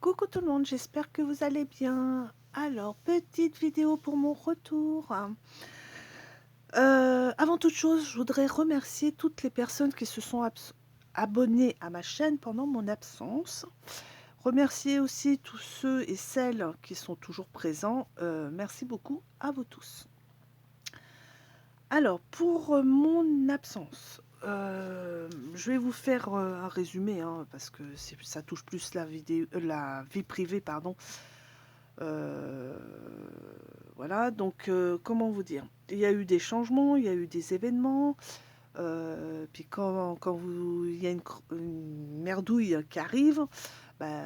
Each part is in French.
Coucou tout le monde, j'espère que vous allez bien. Alors, petite vidéo pour mon retour. Avant toute chose, je voudrais remercier toutes les personnes qui se sont abonnées à ma chaîne pendant mon absence. Remercier aussi tous ceux et celles qui sont toujours présents. Merci beaucoup à vous tous. Alors, pour mon absence, je vais vous faire un résumé, hein, parce que ça touche plus la vie privée, pardon. Euh, voilà, donc comment vous dire? Il y a eu des changements, il y a eu des événements, puis il y a une merdouille qui arrive, bah,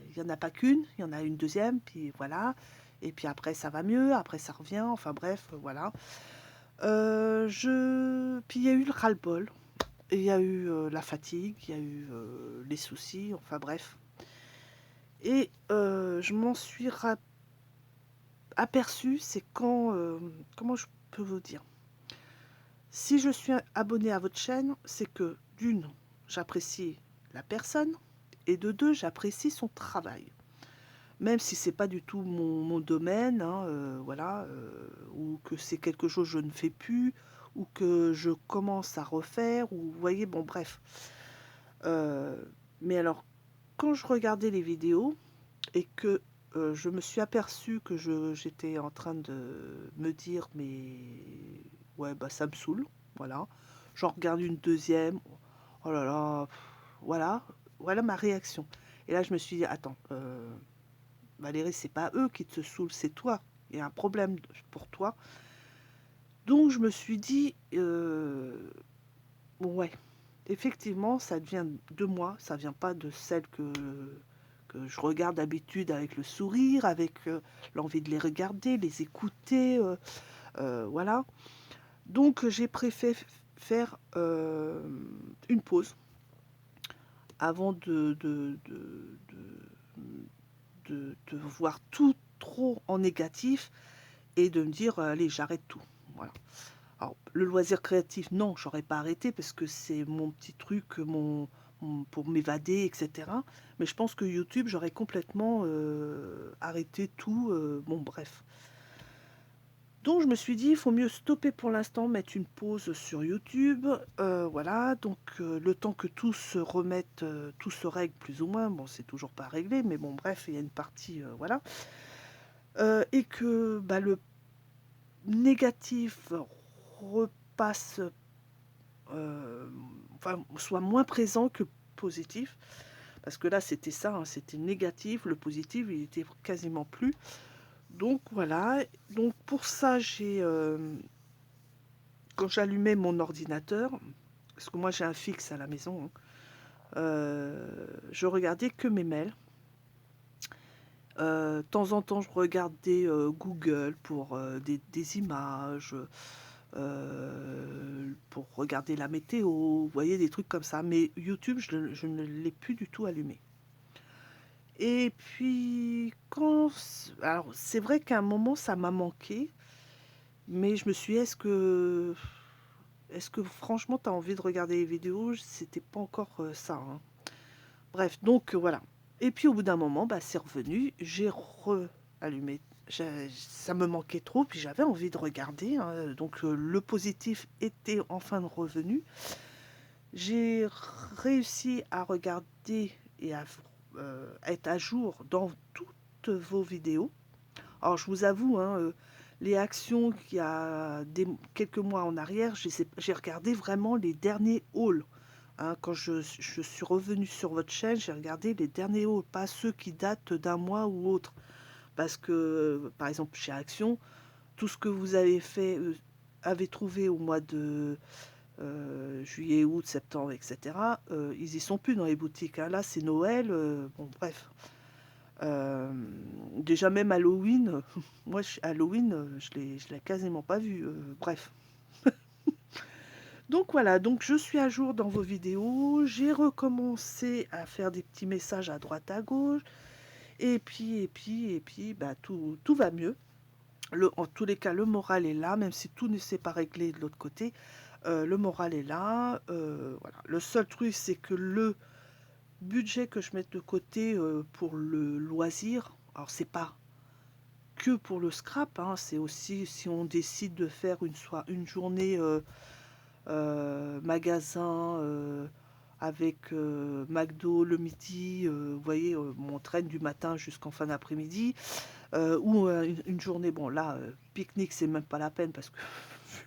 il n'y en a pas qu'une, il y en a une deuxième, puis voilà, et puis après ça va mieux, après ça revient, enfin bref, voilà. Puis il y a eu le ras-le-bol, il y a eu la fatigue, il y a eu les soucis, enfin bref. Et je m'en suis aperçu, c'est quand, comment je peux vous dire? Si je suis abonné à votre chaîne, c'est que d'une, j'apprécie la personne et de deux, j'apprécie son travail. Même si c'est pas du tout mon domaine, hein, voilà, ou que c'est quelque chose que je ne fais plus, ou que je commence à refaire, ou vous voyez, bon bref. Euh, mais alors, quand je regardais les vidéos et que je me suis aperçue que j'étais en train de me dire, mais ouais, bah ça me saoule, voilà. J'en regarde une deuxième, oh là là, voilà, voilà ma réaction. Et là, je me suis dit, attends, Valérie, c'est pas eux qui te saoulent, c'est toi. Il y a un problème pour toi. Donc, je me suis dit, ouais, effectivement, ça vient de moi, ça vient pas de celle que je regarde d'habitude avec le sourire, avec l'envie de les regarder, les écouter, voilà. Donc j'ai préféré faire une pause avant de voir tout trop en négatif et de me dire allez, j'arrête tout. Voilà. Alors, le loisir créatif, non, j'aurais pas arrêté parce que c'est mon petit truc, pour m'évader, etc. Mais je pense que YouTube, j'aurais complètement arrêté tout. Bon, bref. Donc, je me suis dit, il faut mieux stopper pour l'instant, mettre une pause sur YouTube. Voilà, donc le temps que tout se remette, tout se règle plus ou moins. Bon, c'est toujours pas réglé, mais bon, bref, il y a une partie, voilà. Et que bah, le négatif repasse enfin, soit moins présent que positif. Parce que là, c'était ça, hein, c'était négatif. Le positif, il était quasiment plus. Donc voilà. Donc pour ça, quand j'allumais mon ordinateur, parce que moi j'ai un fixe à la maison, hein, je regardais que mes mails. De temps en temps, je regardais Google pour des images, pour regarder la météo, vous voyez, des trucs comme ça. Mais YouTube, je ne l'ai plus du tout allumé. Et puis, alors, c'est vrai qu'à un moment, ça m'a manqué, mais je me suis dit, est-ce que franchement, tu as envie de regarder les vidéos? C'était pas encore ça, hein. Bref, donc voilà. Et puis, au bout d'un moment, bah, c'est revenu, j'ai allumé. Ça me manquait trop, puis j'avais envie de regarder, hein. Donc, le positif était enfin revenu. J'ai réussi à regarder et à être à jour dans toutes vos vidéos. Alors je vous avoue, hein, les actions qu'il y a quelques mois en arrière, j'ai regardé vraiment les derniers hauls. Hein. Quand je suis revenue sur votre chaîne, j'ai regardé les derniers hauls, pas ceux qui datent d'un mois ou autre. Parce que, par exemple, chez Action, tout ce que vous avez fait, avez trouvé au mois de juillet, août, septembre, etc., ils y sont plus dans les boutiques, hein. Là, c'est Noël, bon, bref. Euh, Déjà, même Halloween, moi, Halloween, je l'ai quasiment pas vu, bref. Donc voilà, donc je suis à jour dans vos vidéos, j'ai recommencé à faire des petits messages à droite à gauche, et puis, bah, tout va mieux. En tous les cas, le moral est là, même si tout ne s'est pas réglé de l'autre côté. Le moral est là. Voilà. Le seul truc, c'est que budget que je mette de côté pour le loisir, alors c'est pas que pour le scrap, hein, c'est aussi si on décide de faire une journée magasin avec McDo le midi, vous voyez, on traîne du matin jusqu'en fin d'après-midi, ou une journée, bon là, pique-nique, c'est même pas la peine parce que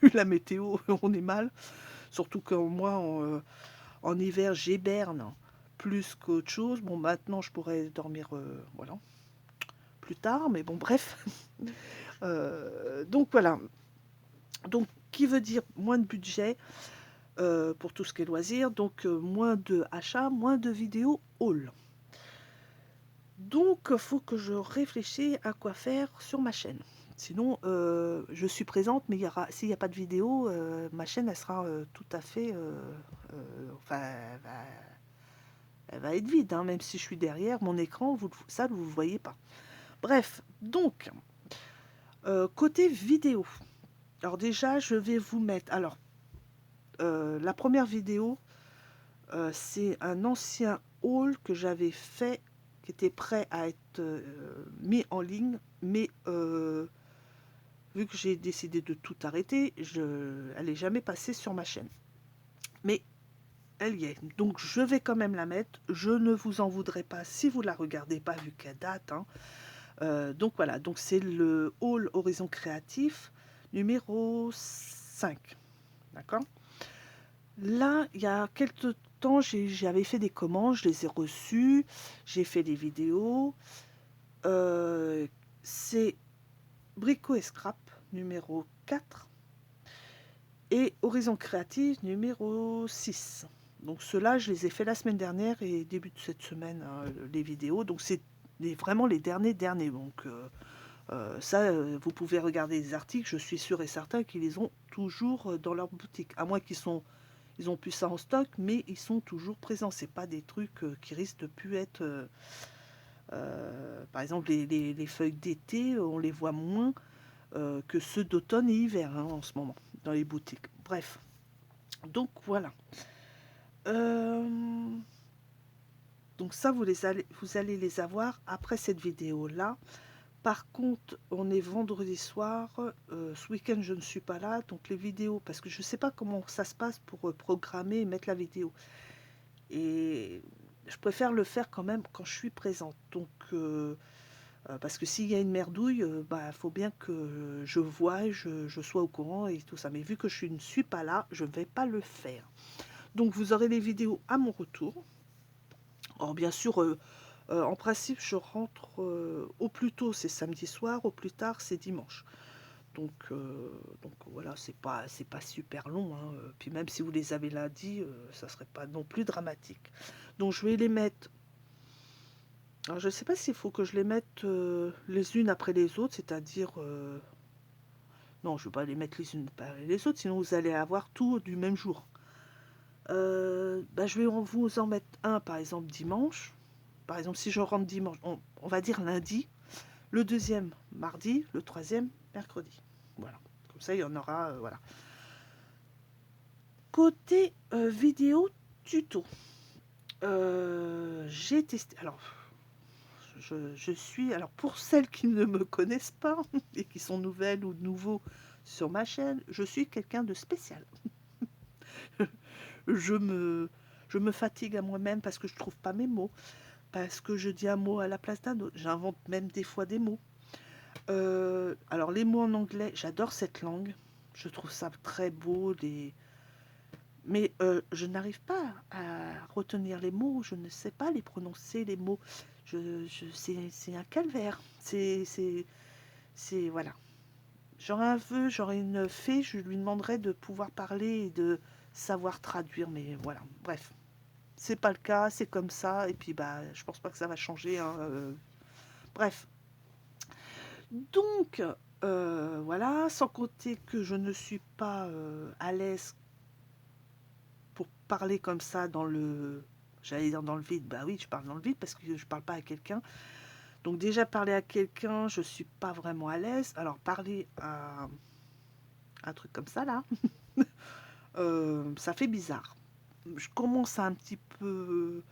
vu la météo, on est mal. Surtout que moi, en hiver, j'hiberne plus qu'autre chose. Bon, maintenant, je pourrais dormir, voilà, plus tard, mais bon, bref. Donc voilà. Donc, qui veut dire moins de budget pour tout ce qui est loisirs, donc moins de achats, moins de vidéos haul. Donc, il faut que je réfléchisse à quoi faire sur ma chaîne. Sinon, je suis présente, mais s'il n'y a pas de vidéo, ma chaîne, elle sera tout à fait... enfin, elle va être vide, hein, même si je suis derrière mon écran, ça, vous ne le voyez pas. Bref, donc, côté vidéo. Alors déjà, je vais vous mettre... Alors, la première vidéo, c'est un ancien haul que j'avais fait, qui était prêt à être mis en ligne, mais vu que j'ai décidé de tout arrêter, elle n'est jamais passée sur ma chaîne. Mais elle y est. Donc je vais quand même la mettre. Je ne vous en voudrais pas si vous ne la regardez pas vu qu'elle date, hein. Donc voilà, donc c'est le haul Horizon Créatif numéro 5. D'accord. Là, il y a quelques temps, j'avais fait des commandes, je les ai reçues, j'ai fait des vidéos. C'est Brico et Scrap numéro 4 et Horizon Créatif numéro 6. Donc ceux-là, je les ai fait la semaine dernière et début de cette semaine, hein, les vidéos. Donc c'est vraiment les derniers. Donc ça, vous pouvez regarder les articles. Je suis sûr et certain qu'ils les ont toujours dans leur boutique. À moins ils ont plus ça en stock, mais ils sont toujours présents. C'est pas des trucs qui risquent de plus être... par exemple, les feuilles d'été, on les voit moins que ceux d'automne et hiver, hein, en ce moment, dans les boutiques. Bref, donc voilà. Euh, donc ça, vous allez les avoir après cette vidéo-là. Par contre, on est vendredi soir. Ce week-end, je ne suis pas là. Donc les vidéos, parce que je ne sais pas comment ça se passe pour programmer et mettre la vidéo. Et je préfère le faire quand même quand je suis présente. Donc, parce que s'il y a une merdouille, bah, faut bien que je voie, je sois au courant et tout ça. Mais vu que je ne suis pas là, je ne vais pas le faire. Donc vous aurez les vidéos à mon retour. Alors bien sûr, en principe, je rentre au plus tôt, c'est samedi soir, au plus tard, c'est dimanche. Donc voilà, c'est pas super long, hein. Puis même si vous les avez lundi, ça serait pas non plus dramatique. Donc je vais les mettre. Alors je sais pas s'il faut que je les mette les unes après les autres, c'est-à-dire non, je ne vais pas les mettre les unes après les autres, sinon vous allez avoir tout du même jour. Bah, je vais vous en mettre un par exemple dimanche. Par exemple, si je rentre dimanche, on va dire lundi, le deuxième mardi, le troisième mercredi. Voilà. Comme ça, il y en aura. Voilà. Côté vidéo tuto, j'ai testé. Alors, je suis. Alors, pour celles qui ne me connaissent pas et qui sont nouvelles ou nouveaux sur ma chaîne, je suis quelqu'un de spécial. je me, je me fatigue à moi-même parce que je ne trouve pas mes mots, parce que je dis un mot à la place d'un autre. J'invente même des fois des mots. Alors, les mots en anglais, j'adore cette langue. Je trouve ça très beau. Mais je n'arrive pas à retenir les mots. Je ne sais pas les prononcer, les mots. C'est un calvaire. Voilà. J'aurais un vœu, j'aurais une fée, je lui demanderais de pouvoir parler et de savoir traduire. Mais voilà, bref. C'est pas le cas, c'est comme ça. Et puis, bah, je pense pas que ça va changer, hein. Bref. Donc, voilà, sans compter que je ne suis pas à l'aise pour parler comme ça dans le... J'allais dire dans le vide, bah oui, je parle dans le vide parce que je parle pas à quelqu'un. Donc déjà, parler à quelqu'un, je suis pas vraiment à l'aise. Alors, parler à un truc comme ça, là, ça fait bizarre. Je commence à un petit peu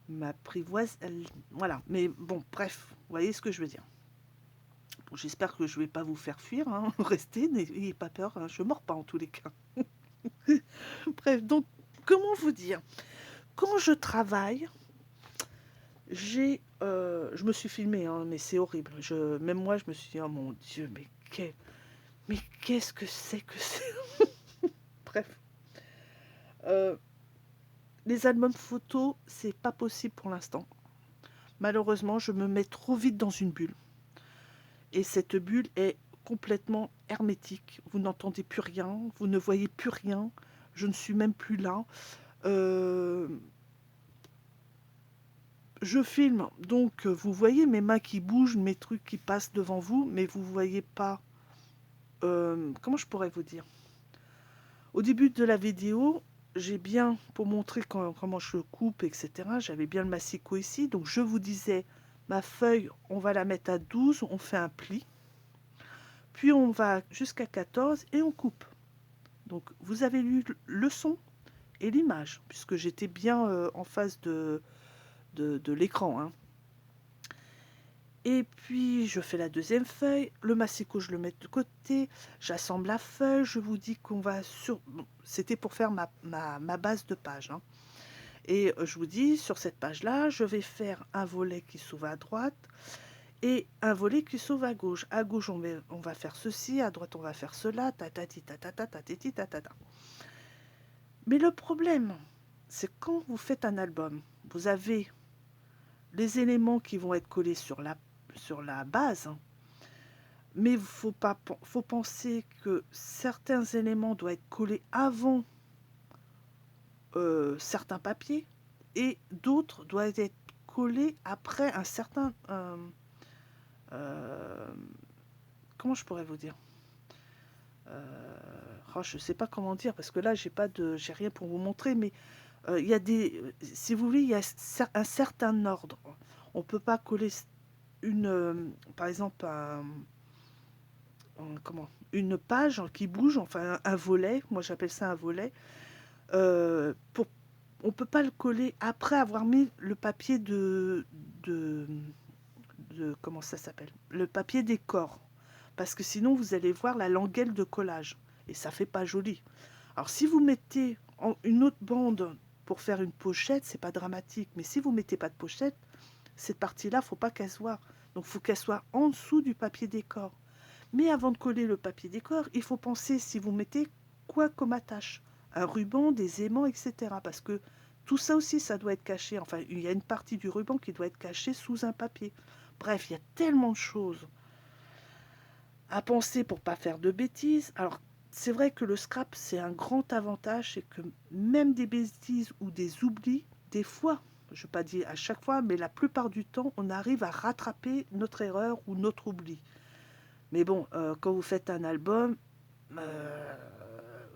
m'apprivoise, voilà. Mais bon, bref, vous voyez ce que je veux dire. Bon, j'espère que je vais pas vous faire fuir, hein. Restez, n'ayez pas peur, hein. Je mords pas en tous les cas. Bref, donc, comment vous dire? Quand je travaille, je me suis filmée, hein, mais c'est horrible. Même moi, je me suis dit, oh mon Dieu, mais qu'est-ce que c'est que c'est? Bref. Euh, les albums photos, c'est pas possible pour l'instant. Malheureusement, je me mets trop vite dans une bulle. Et cette bulle est complètement hermétique. Vous n'entendez plus rien, vous ne voyez plus rien. Je ne suis même plus là. Euh, je filme, donc vous voyez mes mains qui bougent, mes trucs qui passent devant vous, mais vous ne voyez pas. Comment je pourrais vous dire? Au début de la vidéo, j'ai bien, pour montrer comment je coupe, etc., j'avais bien le massicot ici. Donc je vous disais, ma feuille, on va la mettre à 12, on fait un pli. Puis on va jusqu'à 14 et on coupe. Donc vous avez lu le son et l'image, puisque j'étais bien en face de l'écran, hein. Et puis je fais la deuxième feuille, le massicot je le mets de côté, j'assemble la feuille, je vous dis qu'on va sur... Bon, c'était pour faire ma base de page, hein. Et je vous dis, sur cette page-là, je vais faire un volet qui s'ouvre à droite et un volet qui s'ouvre à gauche. À gauche, on va faire ceci, à droite, on va faire cela, tatati tatata, tatiti tatata. Mais le problème, c'est quand vous faites un album, vous avez les éléments qui vont être collés sur la base, hein, mais il faut penser que certains éléments doivent être collés avant certains papiers et d'autres doivent être collés après un certain... euh, comment je pourrais vous dire? Oh, je ne sais pas comment dire parce que là j'ai rien pour vous montrer, mais il y a si vous voulez, il y a un certain ordre. On ne peut pas coller par exemple une page qui bouge, enfin un volet, moi j'appelle ça un volet, pour, on ne peut pas le coller après avoir mis le papier de, comment ça s'appelle? Le papier décor. Parce que sinon vous allez voir la languelle de collage. Et ça fait pas joli. Alors si vous mettez une autre bande pour faire une pochette, c'est pas dramatique. Mais si vous mettez pas de pochette, cette partie-là, faut pas qu'elle soit. Donc il faut qu'elle soit en dessous du papier décor. Mais avant de coller le papier décor, il faut penser si vous mettez quoi comme attache. Un ruban, des aimants, etc. Parce que tout ça aussi, ça doit être caché. Enfin, il y a une partie du ruban qui doit être cachée sous un papier. Bref, il y a tellement de choses à penser pour pas faire de bêtises. Alors, c'est vrai que le scrap, c'est un grand avantage, c'est que même des bêtises ou des oublis, des fois, je ne vais pas dire à chaque fois, mais la plupart du temps, on arrive à rattraper notre erreur ou notre oubli. Mais bon, quand vous faites un album, euh,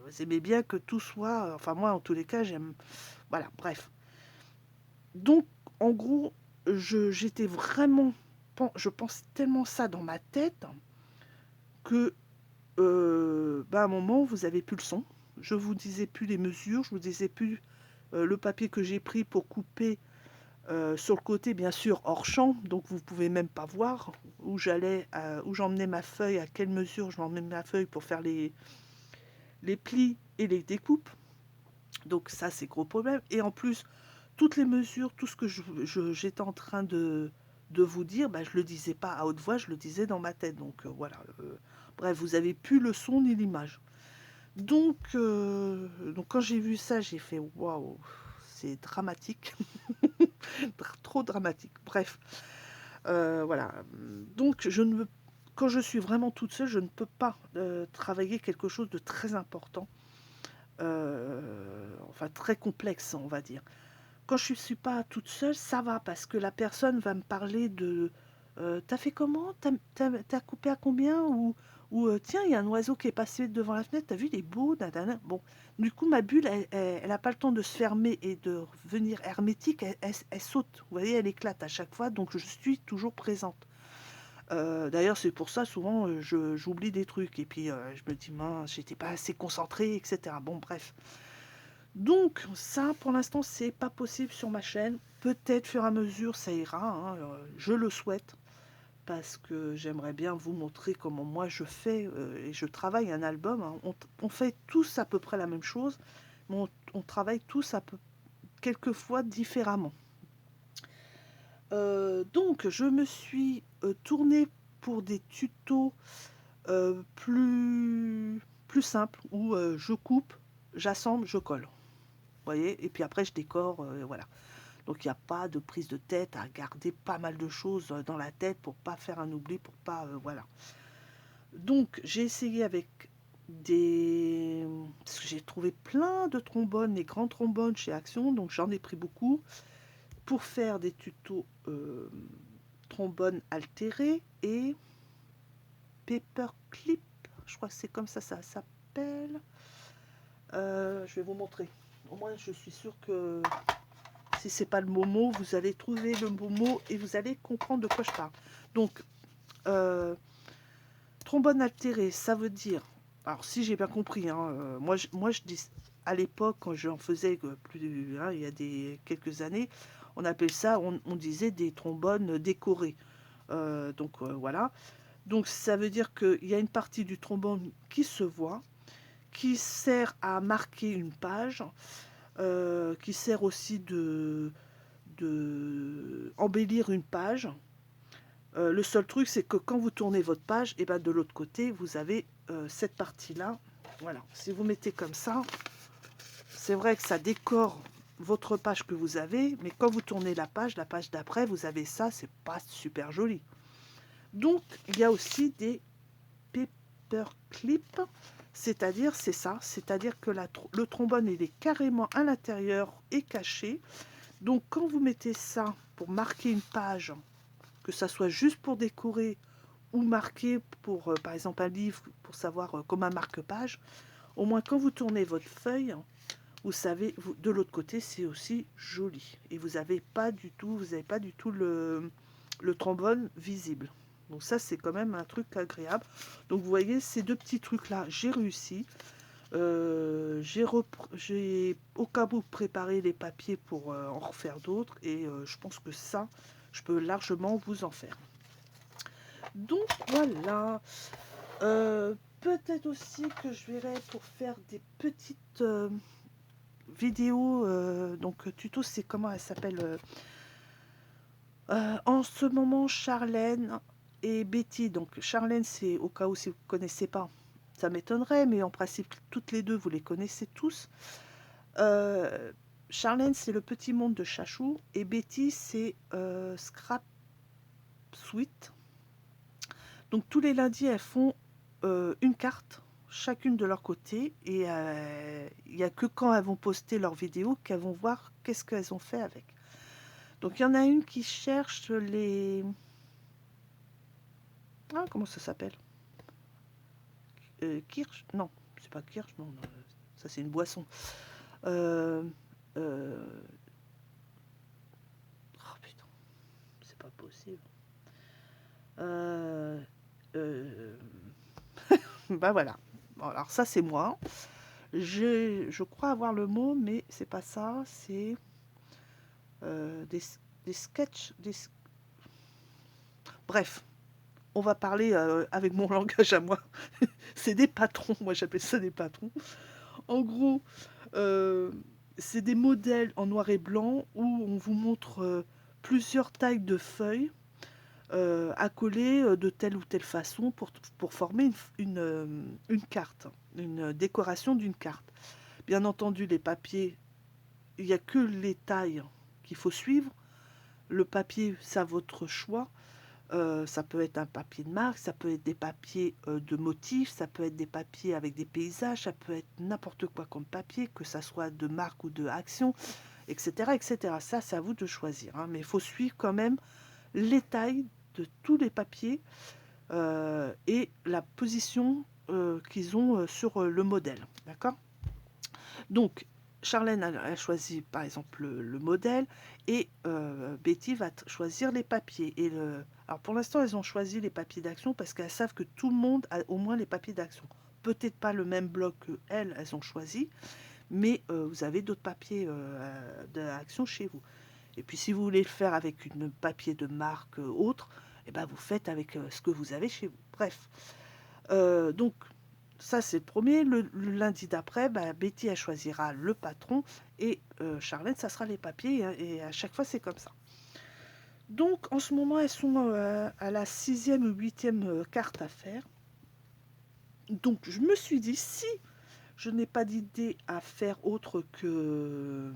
vous aimez bien que tout soit... Enfin, moi, en tous les cas, j'aime... Voilà, bref. Donc, en gros, j'étais vraiment... Je pense tellement ça dans ma tête que à un moment, vous avez plus le son. Je vous disais plus les mesures, je vous disais plus le papier que j'ai pris pour couper sur le côté, bien sûr, hors champ, donc vous pouvez même pas voir où j'allais, où j'emmenais ma feuille, à quelle mesure je m'emmenais ma feuille pour faire les plis et les découpes. Donc ça, c'est gros problème. Et en plus, toutes les mesures, tout ce que j'étais en train de vous dire, bah, je le disais pas à haute voix, je le disais dans ma tête. Donc voilà. Bref, vous avez plus le son ni l'image. Donc quand j'ai vu ça, j'ai fait waouh, c'est dramatique, trop dramatique. Bref, voilà. Donc quand je suis vraiment toute seule, je ne peux pas travailler quelque chose de très important, enfin très complexe, on va dire. Quand je ne suis pas toute seule, ça va parce que la personne va me parler de t'as fait comment? T'as coupé à combien? Ou tiens, il y a un oiseau qui est passé devant la fenêtre, t'as vu, il est beau, nanana. Bon, du coup, ma bulle, elle n'a pas le temps de se fermer et de revenir hermétique, elle saute. Vous voyez, elle éclate à chaque fois, donc je suis toujours présente. D'ailleurs, c'est pour ça, souvent, j'oublie des trucs. Et puis, je me dis, mince, j'étais pas assez concentrée, etc. Bon, bref. Donc ça, pour l'instant, c'est pas possible sur ma chaîne. Peut-être, au fur et à mesure, ça ira, hein, je le souhaite. Parce que j'aimerais bien vous montrer comment moi je fais et je travaille un album, hein. On fait tous à peu près la même chose, mais on travaille tous quelquefois différemment. Donc je me suis tournée pour des tutos plus simples où je coupe, j'assemble, je colle. Vous voyez, et puis après je décore, voilà. Donc il n'y a pas de prise de tête à garder pas mal de choses dans la tête pour pas faire un oubli, pour pas, voilà. Donc j'ai essayé avec des... Parce que j'ai trouvé plein de trombones, les grands trombones chez Action, donc j'en ai pris beaucoup pour faire des tutos trombone altéré et paperclip, je crois que c'est comme ça s'appelle. Je vais vous montrer. Au moins je suis sûre que si c'est pas le Momo, vous allez trouver le Momo et vous allez comprendre de quoi je parle. Donc trombone altéré, ça veut dire, alors si j'ai bien compris, hein, moi je dis, à l'époque quand j'en faisais plus, hein, il y a quelques années, on appelle ça, on disait des trombones décorés. Donc voilà. Donc ça veut dire qu'il y a une partie du trombone qui se voit, qui sert à marquer une page, qui sert aussi de embellir une page. Le seul truc, c'est que quand vous tournez votre page, et ben de l'autre côté, vous avez cette partie-là. Voilà, si vous mettez comme ça, c'est vrai que ça décore votre page que vous avez, mais quand vous tournez la page d'après, vous avez ça, c'est pas super joli. Donc, il y a aussi des paperclips, c'est-à-dire, c'est ça, c'est-à-dire que le trombone, il est carrément à l'intérieur et caché. Donc, quand vous mettez ça pour marquer une page, que ça soit juste pour décorer ou marquer pour, par exemple, un livre, pour savoir comme un marque-page, au moins quand vous tournez votre feuille, vous savez, de l'autre côté, c'est aussi joli. Et vous n'avez pas du tout, le trombone visible. Donc ça, c'est quand même un truc agréable. Donc vous voyez, ces deux petits trucs-là, j'ai réussi. J'ai au cas où préparé les papiers pour en refaire d'autres. Et je pense que ça, je peux largement vous en faire. Donc voilà. Peut-être aussi que je verrai pour faire des petites vidéos. Donc tuto, c'est comment elle s'appelle en ce moment, Charlène et Betty. Donc Charlène, c'est au cas où si vous ne connaissez pas, ça m'étonnerait, mais en principe, toutes les deux, vous les connaissez tous. Euh, Charlène, c'est le petit monde de Chachou. Et Betty, c'est Scrap Sweet. Donc tous les lundis, elles font une carte, chacune de leur côté. Et il n'y a que quand elles vont poster leurs vidéos qu'elles vont voir qu'est-ce qu'elles ont fait avec. Donc il y en a une qui cherche les... Ah, comment ça s'appelle Kirsch? Non, c'est pas Kirsch, non, non, ça c'est une boisson. Euh, euh, Oh putain, c'est pas possible. Euh, euh, Bah voilà. Bon, alors ça c'est moi. Je crois avoir le mot, mais c'est pas ça. C'est des sketchs. Bref, on va parler avec mon langage à moi. C'est des patrons. Moi j'appelle ça des patrons. En gros, euh, c'est des modèles en noir et blanc où on vous montre plusieurs tailles de feuilles à coller de telle ou telle façon pour former une carte, une décoration d'une carte. Bien entendu, les papiers, il n'y a que les tailles qu'il faut suivre. Le papier, c'est à votre choix. Ça peut être un papier de marque, ça peut être des papiers de motifs, ça peut être des papiers avec des paysages, ça peut être n'importe quoi comme papier, que ça soit de marque ou de action, etc. etc. Ça, c'est à vous de choisir, hein. Mais il faut suivre quand même les tailles de tous les papiers et la position qu'ils ont sur le modèle. D'accord? Donc, Charlène a choisi par exemple le modèle et Betty va choisir les papiers. Alors pour l'instant, elles ont choisi les papiers d'action parce qu'elles savent que tout le monde a au moins les papiers d'action. Peut-être pas le même bloc qu'elles, elles ont choisi, mais vous avez d'autres papiers de Action chez vous. Et puis si vous voulez le faire avec une papier de marque autre, et ben vous faites avec ce que vous avez chez vous. Bref. Donc ça c'est le premier. Le lundi d'après, bah, Betty elle choisira le patron et Charlène ça sera les papiers, hein, et à chaque fois c'est comme ça. Donc en ce moment elles sont à la 6e ou 8e carte à faire. Donc je me suis dit, si je n'ai pas d'idée à faire autre que...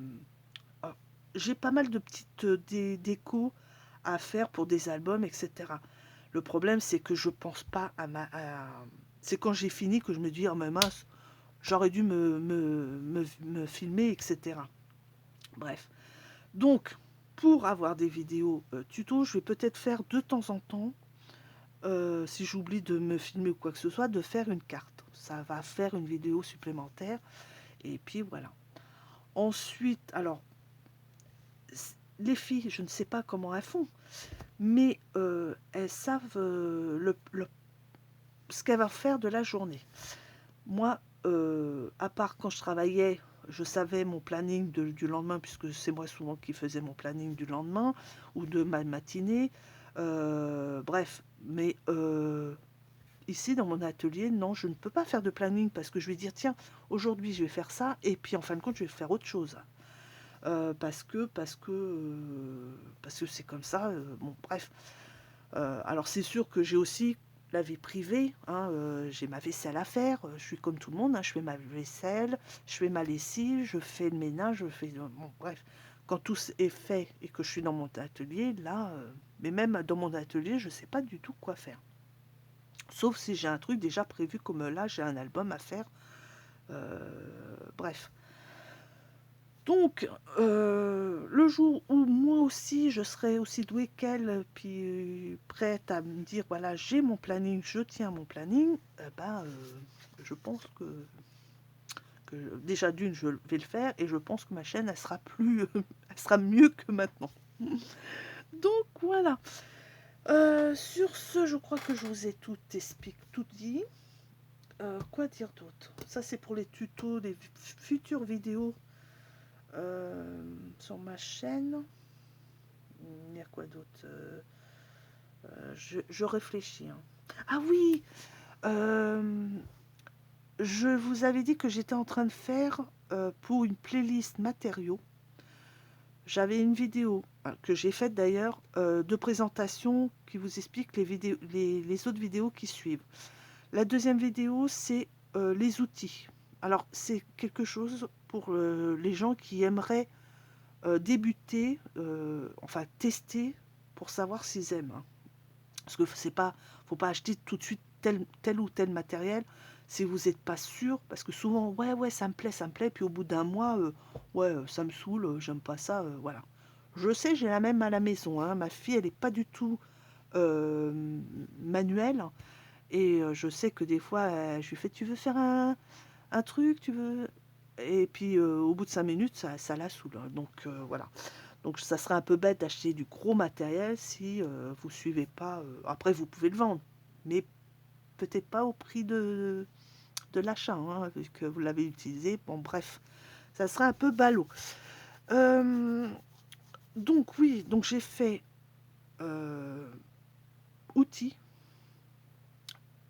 Ah, j'ai pas mal de petites décos à faire pour des albums, etc. Le problème, c'est que je pense pas à ma... C'est quand j'ai fini que je me dis, oh mais mince, j'aurais dû me filmer, etc. Bref. Donc, pour avoir des vidéos tuto, je vais peut-être faire de temps en temps, si j'oublie de me filmer ou quoi que ce soit, de faire une carte. Ça va faire une vidéo supplémentaire. Et puis voilà. Ensuite, alors, les filles, je ne sais pas comment elles font, mais elles savent ce qu'elles vont faire de la journée. Moi, à part quand je travaillais, je savais mon planning du lendemain, puisque c'est moi souvent qui faisais mon planning du lendemain ou de ma matinée. Bref, mais ici dans mon atelier, non, je ne peux pas faire de planning parce que je vais dire, tiens, aujourd'hui je vais faire ça, et puis en fin de compte, je vais faire autre chose. Parce que c'est comme ça. Bon, bref. Alors c'est sûr que j'ai aussi la vie privée, hein, j'ai ma vaisselle à faire, je suis comme tout le monde, hein, je fais ma vaisselle, je fais ma lessive, je fais le ménage, je fais... Bon, bref, quand tout est fait et que je suis dans mon atelier, là, mais même dans mon atelier, je ne sais pas du tout quoi faire. Sauf si j'ai un truc déjà prévu, comme là, j'ai un album à faire. Bref. Donc, le jour où moi aussi, je serai aussi douée qu'elle, puis prête à me dire, voilà, j'ai mon planning, je tiens mon planning, je pense que déjà d'une, je vais le faire, et je pense que ma chaîne, elle sera plus, elle sera mieux que maintenant. Donc, voilà. Sur ce, je crois que je vous ai tout expliqué, tout dit. Quoi dire d'autre? Ça, c'est pour les tutos, les futures vidéos sur ma chaîne. Il y a quoi d'autre? Je réfléchis, hein. Ah oui, euh, je vous avais dit que j'étais en train de faire pour une playlist matériaux. J'avais une vidéo que j'ai faite d'ailleurs de présentation qui vous explique les autres vidéos qui suivent. La deuxième vidéo, c'est les outils. Alors, c'est quelque chose pour les gens qui aimeraient débuter, enfin tester pour savoir s'ils aiment, hein. Parce que c'est pas, faut pas acheter tout de suite tel ou tel matériel si vous n'êtes pas sûr, parce que souvent, ouais, ça me plaît, puis au bout d'un mois, ouais, ça me saoule, j'aime pas ça, voilà. Je sais, j'ai la même à la maison, hein. Ma fille, elle n'est pas du tout manuelle, et je sais que des fois, je lui fais, tu veux faire un truc, tu veux... Et puis au bout de 5 minutes, ça la saoule, hein. Donc voilà. Donc ça serait un peu bête d'acheter du gros matériel si vous suivez pas. Après, vous pouvez le vendre, mais peut-être pas au prix de l'achat, hein, vu que vous l'avez utilisé. Bon, bref, ça serait un peu ballot. Euh, donc oui, donc j'ai fait outils,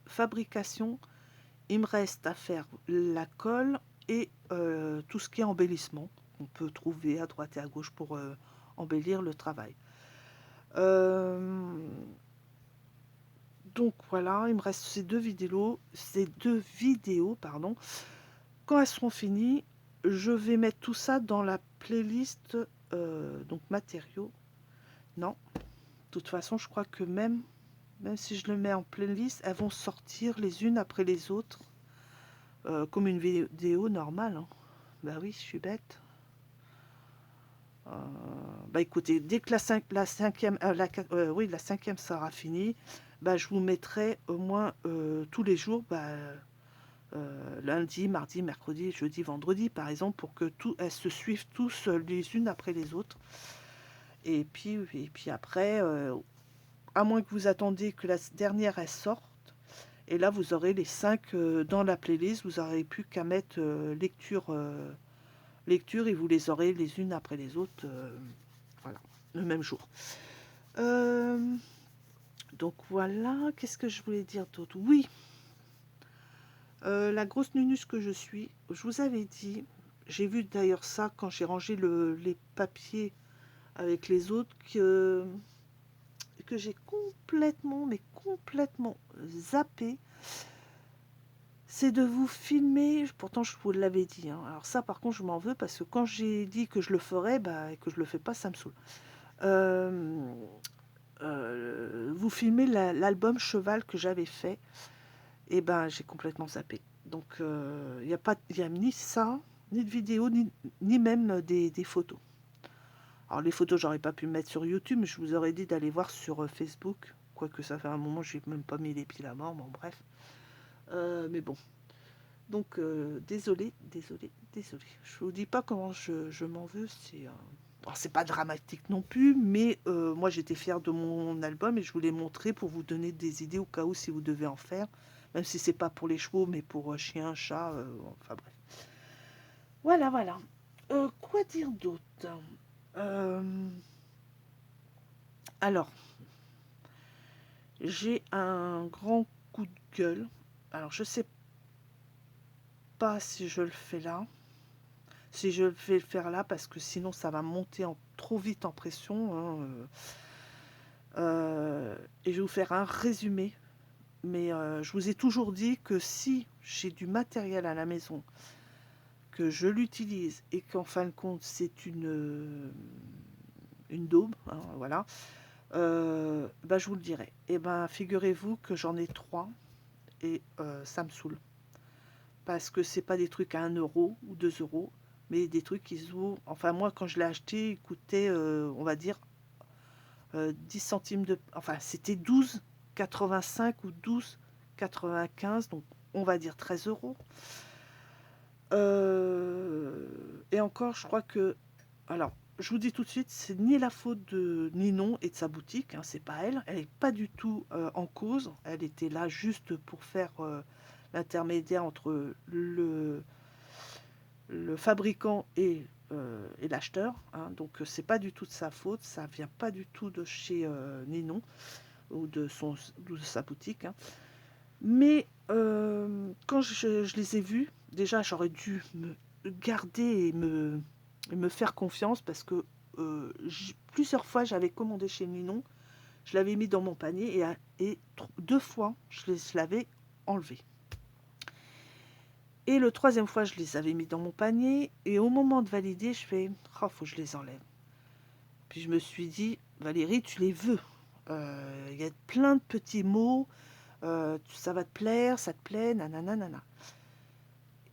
fabrication. Il me reste à faire la colle et tout ce qui est embellissement qu'on peut trouver à droite et à gauche pour embellir le travail. Donc voilà, il me reste ces deux vidéos, pardon. Quand elles seront finies, je vais mettre tout ça dans la playlist donc matériaux. Non, de toute façon, je crois que même si je le mets en playlist, elles vont sortir les unes après les autres, comme une vidéo normale, hein. Bah oui, je suis bête. Bah écoutez, dès que la cinquième, oui, la cinquième sera finie, bah, je vous mettrai au moins tous les jours, lundi, mardi, mercredi, jeudi, vendredi, par exemple, pour que elles se suivent tous les unes après les autres. Et puis après, à moins que vous attendiez que la dernière elle sorte, et là vous aurez les 5 dans la playlist, vous n'aurez plus qu'à mettre lecture lectures et vous les aurez les unes après les autres, voilà, le même jour. Euh, donc voilà, qu'est-ce que je voulais dire d'autre? Oui, la grosse nunuche que je suis, je vous avais dit, j'ai vu d'ailleurs ça quand j'ai rangé les papiers avec les autres, que j'ai complètement, mais complètement zappé, c'est de vous filmer, pourtant je vous l'avais dit, hein. Alors ça par contre je m'en veux parce que quand j'ai dit que je le ferais, bah, et que je le fais pas, ça me saoule. Vous filmer l'album Cheval que j'avais fait, et ben j'ai complètement zappé. Donc il n'y a pas, y a ni ça, ni de vidéo, ni même des photos. Alors les photos, j'aurais pas pu mettre sur YouTube, mais je vous aurais dit d'aller voir sur Facebook. Quoique ça fait un moment, j'ai même pas mis les pieds là-bas, bon bref. Mais bon. Donc désolé, désolé, désolé. Je vous dis pas comment je m'en veux, c'est... Alors, c'est pas dramatique non plus, mais moi j'étais fière de mon album et je voulais montrer pour vous donner des idées au cas où si vous devez en faire. Même si c'est pas pour les chevaux, mais pour chiens, chats, enfin bref. Voilà, voilà. Quoi dire d'autre? Euh, alors, j'ai un grand coup de gueule. Alors, je sais pas si je le fais là. Si je vais le faire là, parce que sinon ça va monter trop vite en pression, hein, et je vais vous faire un résumé. Mais je vous ai toujours dit que si j'ai du matériel à la maison, que je l'utilise et qu'en fin de compte c'est une daube, hein, voilà, bah, je vous le dirai. Et ben figurez-vous que j'en ai 3 et ça me saoule. Parce que c'est pas des trucs à 1 € ou 2 €, mais des trucs qui se vaut. Enfin, moi, quand je l'ai acheté, il coûtait, on va dire, 10 centimes de. Enfin, c'était 12,85 ou 12,95, donc on va dire 13 €. Et encore, je crois que. Alors, je vous dis tout de suite, c'est ni la faute de Ninon et de sa boutique, hein, c'est pas elle. Elle n'est pas du tout en cause. Elle était là juste pour faire l'intermédiaire entre le fabricant et l'acheteur, hein. Donc c'est pas du tout de sa faute, ça vient pas du tout de chez Ninon ou de sa boutique, hein. Mais quand je les ai vus, déjà j'aurais dû me garder et me faire confiance parce que plusieurs fois j'avais commandé chez Ninon, je l'avais mis dans mon panier et 2 fois je l'avais enlevé. Et le troisième fois, je les avais mis dans mon panier. Et au moment de valider, je fais oh, faut que je les enlève. Puis je me suis dit Valérie, tu les veux. Il y a plein de petits mots. Ça va te plaire, ça te plaît, nanana, nanana.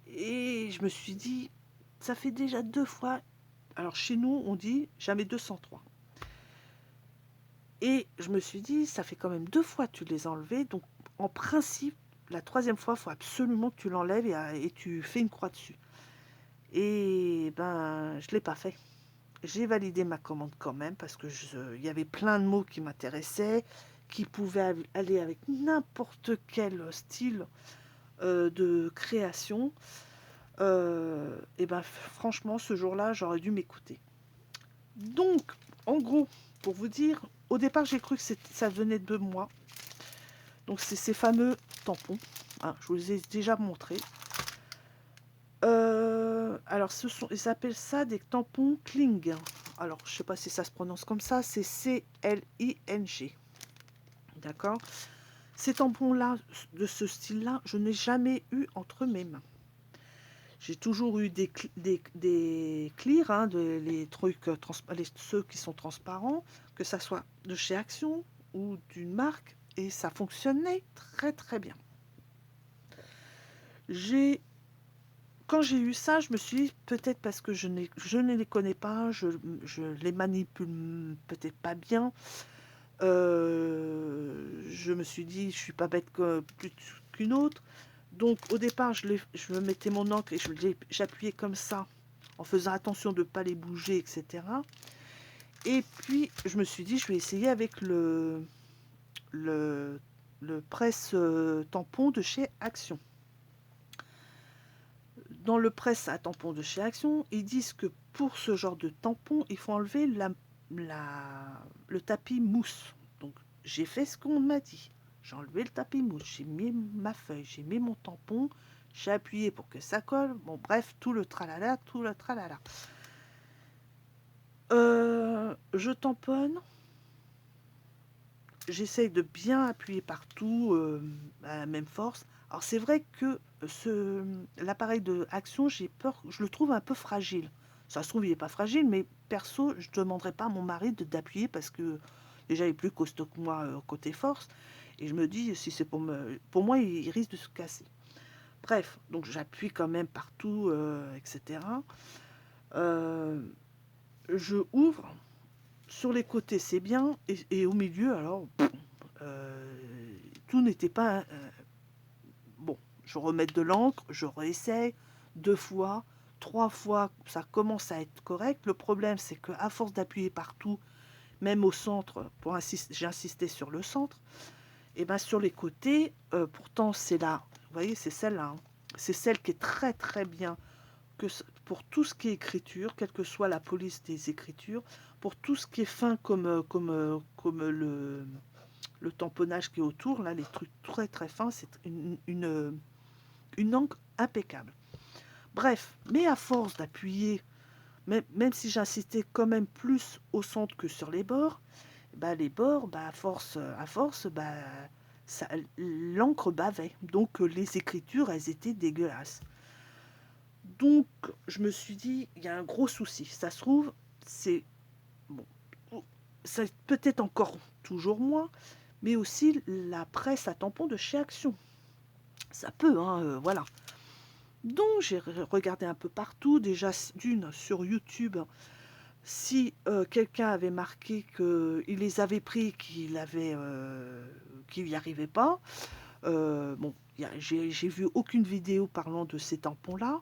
Et je me suis dit ça fait déjà 2 fois. Alors chez nous, on dit jamais 203. Et je me suis dit ça fait quand même 2 fois que tu les as enlevés. Donc en principe, la troisième fois, il faut absolument que tu l'enlèves et tu fais une croix dessus. Et ben, je ne l'ai pas fait. J'ai validé ma commande quand même parce que il y avait plein de mots qui m'intéressaient, qui pouvaient aller avec n'importe quel style de création. Et ben, franchement, ce jour-là, j'aurais dû m'écouter. Donc, en gros, pour vous dire, au départ, j'ai cru que ça venait de moi. Donc, c'est ces fameux tampons, hein, je vous les ai déjà montrés. Alors, ils appellent ça des tampons Kling. Alors, je ne sais pas si ça se prononce comme ça, c'est C-L-I-N-G. D'accord? Ces tampons-là, de ce style-là, je n'ai jamais eu entre mes mains. J'ai toujours eu des clears, hein, les trucs, ceux qui sont transparents, que ça soit de chez Action ou d'une marque, et ça fonctionnait très très bien. Quand j'ai eu ça, je me suis dit, peut-être parce que je ne les connais pas, je les manipule peut-être pas bien. Je me suis dit, je suis pas bête plus qu'une autre. Donc au départ, je me mettais mon encre et j'appuyais comme ça, en faisant attention de ne pas les bouger, etc. Et puis, je me suis dit, je vais essayer avec le presse tampon de chez Action. dans le presse à tampon de chez Action, ils disent que pour ce genre de tampon, il faut enlever le tapis mousse. Donc, j'ai fait ce qu'on m'a dit. J'ai enlevé le tapis mousse, j'ai mis ma feuille, j'ai mis mon tampon, j'ai appuyé pour que ça colle. Bon, bref, tout le tralala, tout le tralala. Je tamponne. J'essaye de bien appuyer partout à la même force. Alors c'est vrai que l'appareil de Action, j'ai peur, je le trouve un peu fragile. Ça se trouve, il n'est pas fragile, mais perso, je ne demanderais pas à mon mari d'appuyer parce que déjà, il est plus costaud que moi côté force. Et je me dis, si c'est pour moi, il risque de se casser. Bref, donc j'appuie quand même partout, etc. Euh, je ouvre. Sur les côtés, c'est bien. Et au milieu, alors, tout n'était pas... bon, je remets de l'encre, je réessaye 2 fois, 3 fois, ça commence à être correct. Le problème, c'est qu'à force d'appuyer partout, même au centre, j'ai insisté sur le centre, et bien sur les côtés, pourtant c'est là, vous voyez, c'est celle-là, hein. C'est celle qui est très très bien pour tout ce qui est écriture, quelle que soit la police des écritures, pour tout ce qui est fin comme le tamponnage qui est autour, là, les trucs très très fins, c'est une encre impeccable. Bref, mais à force d'appuyer, même si j'insistais quand même plus au centre que sur les bords, bah, les bords, bah, à force bah, l'encre bavait. Donc les écritures, elles étaient dégueulasses. Donc je me suis dit, il y a un gros souci. Ça se trouve, c'est... Bon, c'est peut-être encore toujours moins, mais aussi la presse à tampon de chez Action. Ça peut, hein, voilà. Donc j'ai regardé un peu partout, déjà d'une sur YouTube, si quelqu'un avait marqué qu'il les avait pris, qu'il n'y arrivait pas. Bon, j'ai vu aucune vidéo parlant de ces tampons-là.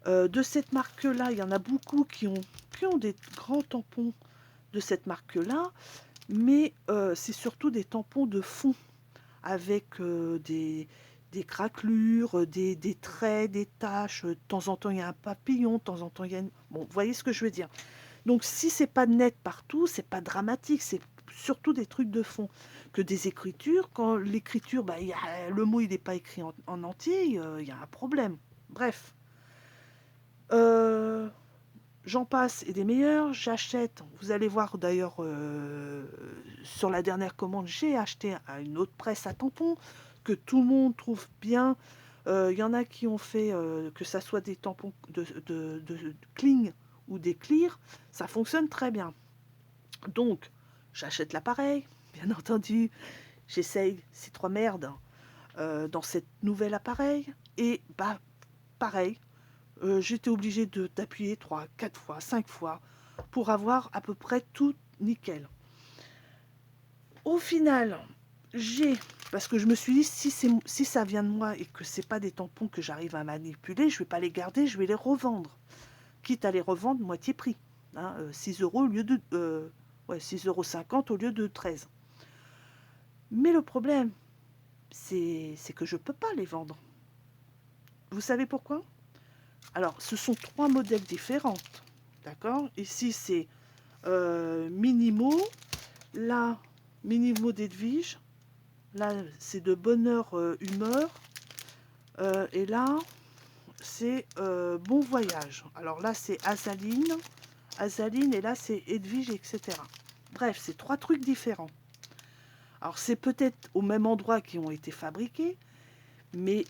De cette marque-là, il y en a beaucoup qui ont des grands tampons de cette marque-là, mais c'est surtout des tampons de fond avec des craquelures, des traits, des taches. De temps en temps, il y a un papillon, de temps en temps, il y a une... Bon, vous voyez ce que je veux dire. Donc, si c'est pas net partout, c'est pas dramatique, c'est surtout des trucs de fond. Que des écritures, quand l'écriture, bah, le mot, il n'est pas écrit en entier, il y a un problème. Bref. Euh, J'en passe et des meilleurs, j'achète, vous allez voir d'ailleurs sur la dernière commande, j'ai acheté une autre presse à tampons que tout le monde trouve bien. Il y en a qui ont fait que ça soit des tampons de Kling ou des Clear, ça fonctionne très bien. Donc, j'achète l'appareil, bien entendu, j'essaye ces 3 merdes dans cet nouvel appareil et bah pareil, j'étais obligée d'appuyer 3, 4 fois, 5 fois pour avoir à peu près tout nickel. Au final, parce que je me suis dit, si ça vient de moi et que c'est pas des tampons que j'arrive à manipuler, je vais pas les garder, je vais les revendre. Quitte à les revendre moitié prix. Hein, 6 euros au lieu de... 6,50 € au lieu de 13. Mais le problème, c'est que je peux pas les vendre. Vous savez pourquoi ? Alors, ce sont 3 modèles différents. D'accord ? Ici, c'est Minimo. Là, Minimo d'Edwige. Là, c'est de Bonheur Humeur. Et là, c'est Bon Voyage. Alors là, c'est Azaline. Et là, c'est Edwige, etc. Bref, c'est 3 trucs différents. Alors, c'est peut-être au même endroit qui ont été fabriqués. Mais,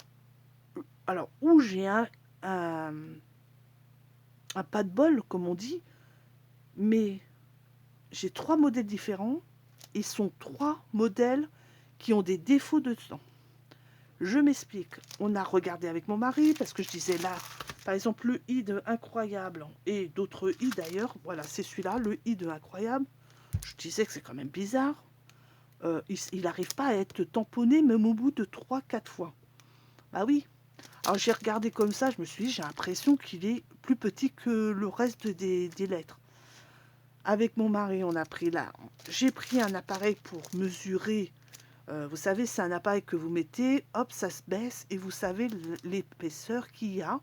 alors, où j'ai un pas de bol, comme on dit, mais j'ai 3 modèles différents et sont 3 modèles qui ont des défauts dedans. Je m'explique. On a regardé avec mon mari parce que je disais là, par exemple, le i de Incroyable et d'autres i d'ailleurs. Voilà, c'est celui-là, le i de Incroyable. Je disais que c'est quand même bizarre. Il n'arrive pas à être tamponné même au bout de 3-4 fois. Bah oui. Alors j'ai regardé comme ça, je me suis dit, j'ai l'impression qu'il est plus petit que le reste des lettres. Avec mon mari, on a pris là. J'ai pris un appareil pour mesurer. Vous savez, c'est un appareil que vous mettez, hop, ça se baisse et vous savez l'épaisseur qu'il y a.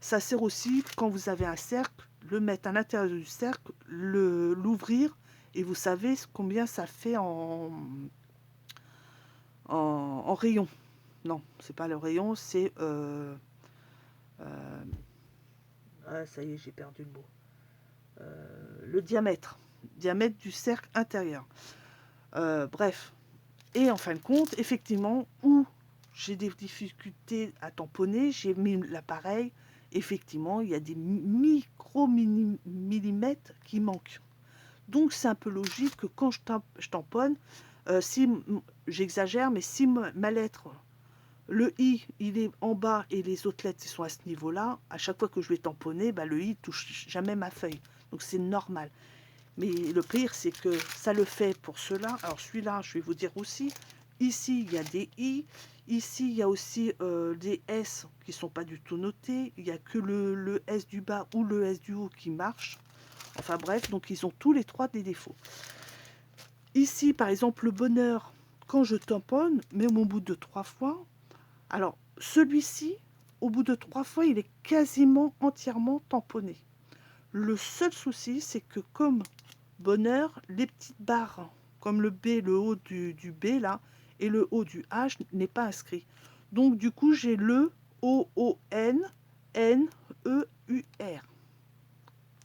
Ça sert aussi, quand vous avez un cercle, le mettre à l'intérieur du cercle, l'ouvrir, et vous savez combien ça fait en rayon. Non, c'est pas le rayon, c'est... ah, ça y est, j'ai perdu le mot. Le diamètre du cercle intérieur. Bref. Et en fin de compte, effectivement, où j'ai des difficultés à tamponner, j'ai mis l'appareil, effectivement, il y a des micro-millimètres qui manquent. Donc c'est un peu logique que quand je tamponne, si j'exagère, mais si ma lettre, le i, il est en bas et les autres lettres ils sont à ce niveau-là, à chaque fois que je vais tamponner, bah, le i touche jamais ma feuille. Donc c'est normal. Mais le pire, c'est que ça le fait pour cela. Alors celui-là, je vais vous dire aussi, ici, il y a des i. Ici, il y a aussi des S qui ne sont pas du tout notés. Il n'y a que le S du bas ou le S du haut qui marche. Enfin bref, donc ils ont tous les trois des défauts. Ici, par exemple, le bonheur, quand je tamponne, même au bout de 3 fois, alors celui-ci, au bout de 3 fois, il est quasiment entièrement tamponné. Le seul souci, c'est que comme bonheur, les petites barres, comme le B, le haut du B là, et le haut du H n'est pas inscrit. Donc du coup, j'ai le O-O-N, N-E-U-R.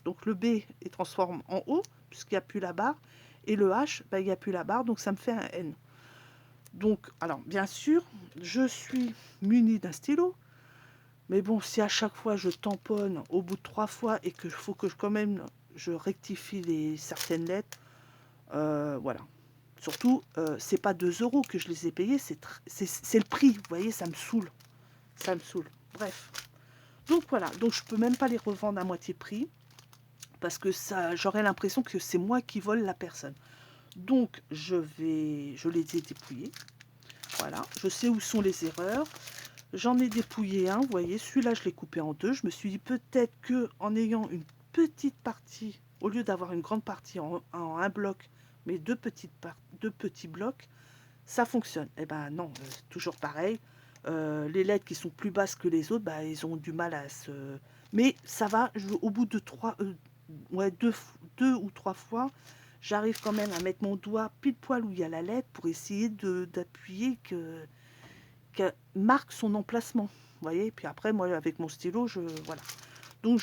Donc le B est transformé en O, puisqu'il n'y a plus la barre, et le H, ben, il n'y a plus la barre, donc ça me fait un N. Donc, alors, bien sûr, je suis muni d'un stylo, mais bon, si à chaque fois je tamponne au bout de 3 fois et qu'il faut que quand même je rectifie certaines lettres, voilà. Surtout, c'est pas 2 euros que je les ai payés, c'est le prix. Vous voyez, ça me saoule. Ça me saoule. Bref. Donc voilà, donc je peux même pas les revendre à moitié prix parce que ça, j'aurais l'impression que c'est moi qui vole la personne. Donc je les ai dépouillés. Voilà, je sais où sont les erreurs. J'en ai dépouillé un, vous voyez, celui-là je l'ai coupé en deux. Je me suis dit peut-être que en ayant une petite partie, au lieu d'avoir une grande partie en un bloc, mais deux petits blocs, ça fonctionne. Eh ben non, toujours pareil. Les lettres qui sont plus basses que les autres, bah, ils ont du mal à se... Mais ça va, au bout de deux ou trois fois, j'arrive quand même à mettre mon doigt pile poil où il y a la lettre pour essayer d'appuyer qu'elle marque son emplacement. Vous voyez, puis après, moi, avec mon stylo, voilà. Donc,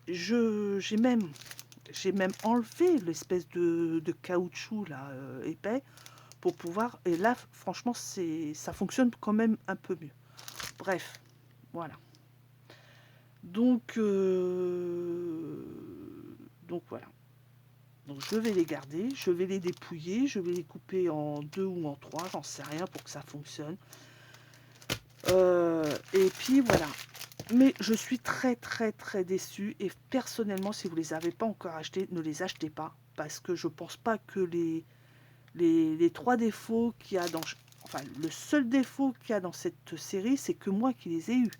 j'ai même enlevé l'espèce de caoutchouc là, épais, pour pouvoir... Et là, franchement, ça fonctionne quand même un peu mieux. Bref, voilà. Donc voilà. Donc je vais les garder, je vais les dépouiller, je vais les couper en 2 ou en 3, j'en sais rien pour que ça fonctionne. Et puis voilà. Mais je suis très très très déçue et personnellement, si vous ne les avez pas encore achetés, ne les achetez pas parce que je pense pas que les 3 défauts qu'il y a dans... Enfin, le seul défaut qu'il y a dans cette série, c'est que moi qui les ai eus.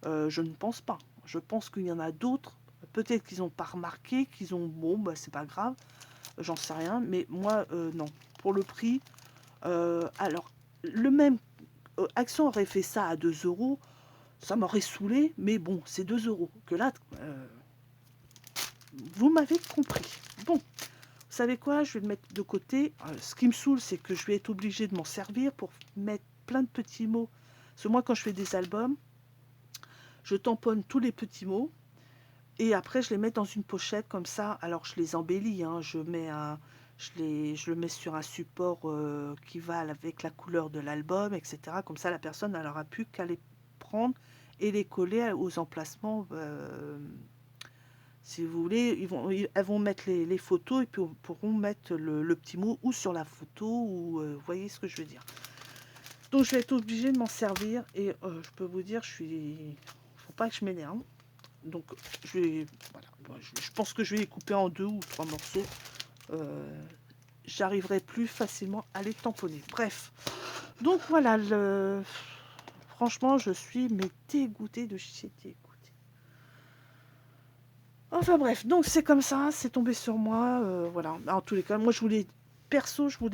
Je ne pense pas. Je pense qu'il y en a d'autres. Peut-être qu'ils n'ont pas remarqué, qu'ils ont... Bon, bah c'est pas grave. J'en sais rien. Mais moi, non. Pour le prix... alors, le même... Action aurait fait ça à 2 euros. Ça m'aurait saoulé. Mais bon, c'est 2 euros. Que là... vous m'avez compris. Bon. Vous savez quoi? Je vais le mettre de côté. Ce qui me saoule, c'est que je vais être obligée de m'en servir pour mettre plein de petits mots. Parce que moi, quand je fais des albums, je tamponne tous les petits mots. Et après, je les mets dans une pochette comme ça. Alors, je les embellis. Hein. Je le mets sur un support qui va avec la couleur de l'album, etc. Comme ça, la personne, elle aura plus qu'à les prendre et les coller aux emplacements. Si vous voulez, elles vont mettre les photos et puis pourront mettre le petit mot ou sur la photo. Ou vous voyez ce que je veux dire. Donc, je vais être obligée de m'en servir. Et je peux vous dire, faut pas que je m'énerve. Donc, voilà. Je pense que je vais les couper en 2 ou 3 morceaux. J'arriverai plus facilement à les tamponner. Bref. Donc, voilà. Franchement, je suis dégoûtée de chez dégoûtée. Enfin, bref. Donc, c'est comme ça. C'est tombé sur moi. Voilà. En tous les cas, moi, je vous les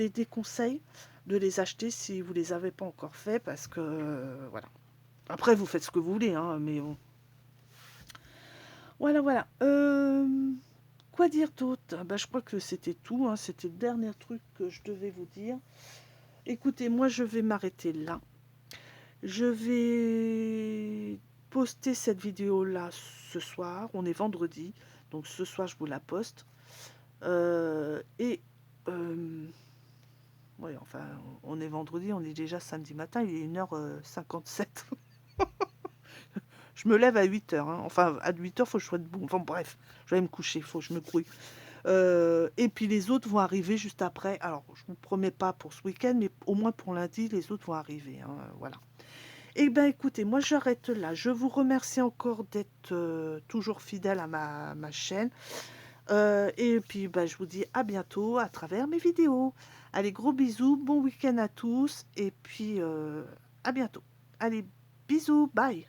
déconseille de les acheter si vous les avez pas encore fait. Parce que, voilà. Après, vous faites ce que vous voulez. Hein, mais bon. Voilà, voilà. Quoi dire d'autre? Ah bah, je crois que c'était tout, hein. C'était le dernier truc que je devais vous dire. Écoutez, moi, je vais m'arrêter là. Je vais poster cette vidéo-là ce soir. On est vendredi, donc ce soir, je vous la poste. Et ouais, enfin, on est vendredi, on est déjà samedi matin, il est 1h57. Je me lève à 8h, hein. Enfin, à 8h, il faut que je sois debout. Enfin, bref, je vais me coucher, il faut que je me grouille. Et puis les autres vont arriver juste après. Alors, je ne vous promets pas pour ce week-end, mais au moins pour lundi, les autres vont arriver, hein. Voilà. Eh bien, écoutez, moi, j'arrête là. Je vous remercie encore d'être toujours fidèle à ma chaîne. Et puis, bah, je vous dis à bientôt à travers mes vidéos. Allez, gros bisous, bon week-end à tous. Et puis, à bientôt. Allez, bisous, bye.